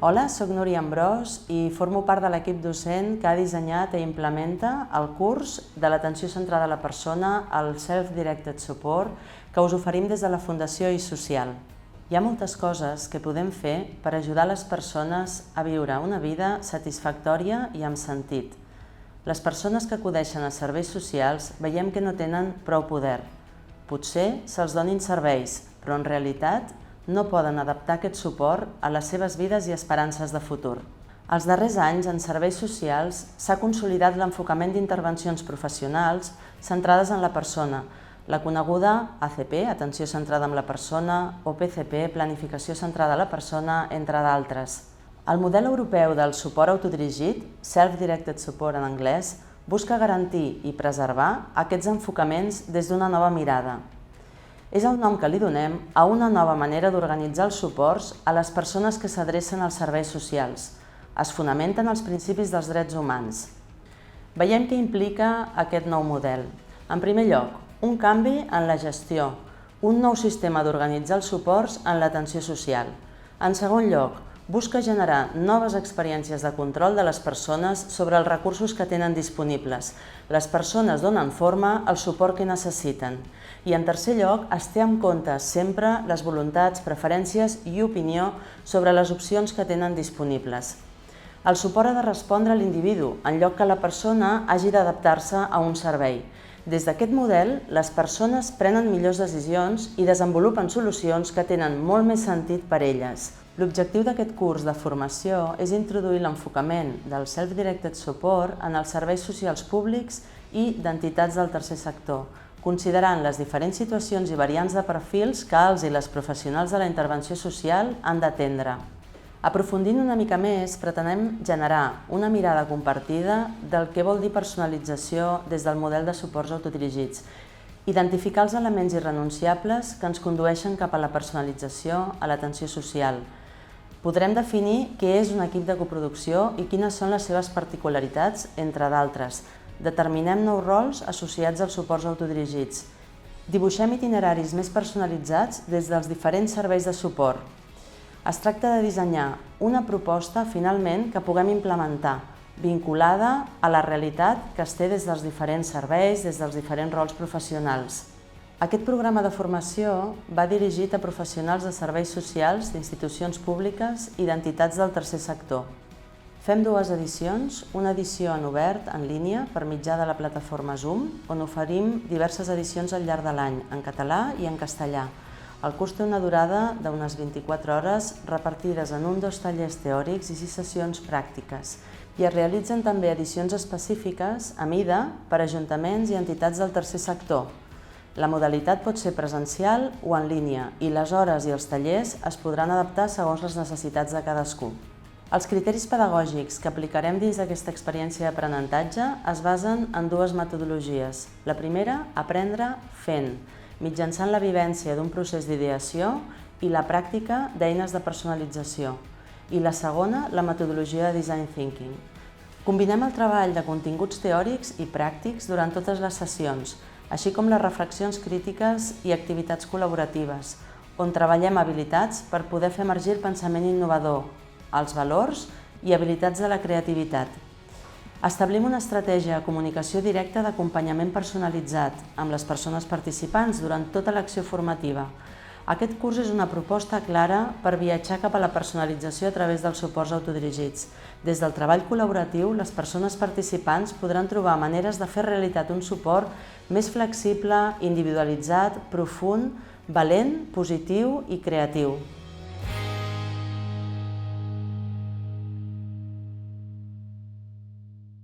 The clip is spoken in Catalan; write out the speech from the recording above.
Hola, soc Núria Ambrós i formo part de l'equip docent que ha dissenyat i implementa el curs de l'atenció centrada a la persona, el Self-Directed Support, que us oferim des de la Fundació iSocial. Hi ha moltes coses que podem fer per ajudar les persones a viure una vida satisfactòria i amb sentit. Les persones que acudeixen a serveis socials veiem que no tenen prou poder. Potser se'ls donin serveis, però en realitat no poden adaptar aquest suport a les seves vides i esperances de futur. Els darrers anys, en serveis socials, s'ha consolidat l'enfocament d'intervencions professionals centrades en la persona, la coneguda ACP, Atenció Centrada en la Persona, o PCP, Planificació Centrada en la Persona, entre d'altres. El model europeu del suport autodirigit, Self-Directed Support en anglès, busca garantir i preservar aquests enfocaments des d'una nova mirada. És el nom que li donem a una nova manera d'organitzar els suports a les persones que s'adrecen als serveis socials. Es fonamenten els principis dels drets humans. Veiem què implica aquest nou model. En primer lloc, un canvi en la gestió, un nou sistema d'organitzar els suports en l'atenció social. En segon lloc, busca generar noves experiències de control de les persones sobre els recursos que tenen disponibles. Les persones donen forma al suport que necessiten. I en tercer lloc, es té en compte sempre les voluntats, preferències i opinió sobre les opcions que tenen disponibles. El suport ha de respondre a l'individu, en lloc que la persona hagi d'adaptar-se a un servei. Des d'aquest model, les persones prenen millors decisions i desenvolupen solucions que tenen molt més sentit per elles. L'objectiu d'aquest curs de formació és introduir l'enfocament del Self-Directed Support en els serveis socials públics i d'entitats del tercer sector, considerant les diferents situacions i variants de perfils que els i les professionals de la intervenció social han d'atendre. Aprofundint una mica més, pretenem generar una mirada compartida del que vol dir personalització des del model de suports autodirigits, identificar els elements irrenunciables que ens condueixen cap a la personalització a l'atenció social. Podrem definir què és un equip de coproducció i quines són les seves particularitats, entre d'altres. Determinem nous rols associats als suports autodirigits. Dibuixem itineraris més personalitzats des dels diferents serveis de suport. Es tracta de dissenyar una proposta, finalment, que puguem implementar, vinculada a la realitat que es té des dels diferents serveis, des dels diferents rols professionals. Aquest programa de formació va dirigit a professionals de serveis socials, d'institucions públiques i d'entitats del tercer sector. Fem dues edicions, una edició en obert, en línia, per mitjà de la plataforma Zoom, on oferim diverses edicions al llarg de l'any, en català i en castellà. El curs té una durada d'unes 24 hores repartides en 2 tallers teòrics i 6 sessions pràctiques. I es realitzen també edicions específiques a mida per a ajuntaments i entitats del tercer sector. La modalitat pot ser presencial o en línia i les hores i els tallers es podran adaptar segons les necessitats de cadascú. Els criteris pedagògics que aplicarem dins d'aquesta experiència d'aprenentatge es basen en 2 metodologies. La primera, aprendre fent, mitjançant la vivència d'un procés d'ideació i la pràctica d'eines de personalització. I la segona, la metodologia de Design Thinking. Combinem el treball de continguts teòrics i pràctics durant totes les sessions, així com les reflexions crítiques i activitats col·laboratives, on treballem habilitats per poder fer emergir el pensament innovador, els valors i habilitats de la creativitat. Establim una estratègia de comunicació directa d'acompanyament personalitzat amb les persones participants durant tota l'acció formativa. Aquest curs és una proposta clara per viatjar cap a la personalització a través dels suports autodirigits. Des del treball col·laboratiu, les persones participants podran trobar maneres de fer realitat un suport més flexible, individualitzat, profund, valent, positiu i creatiu.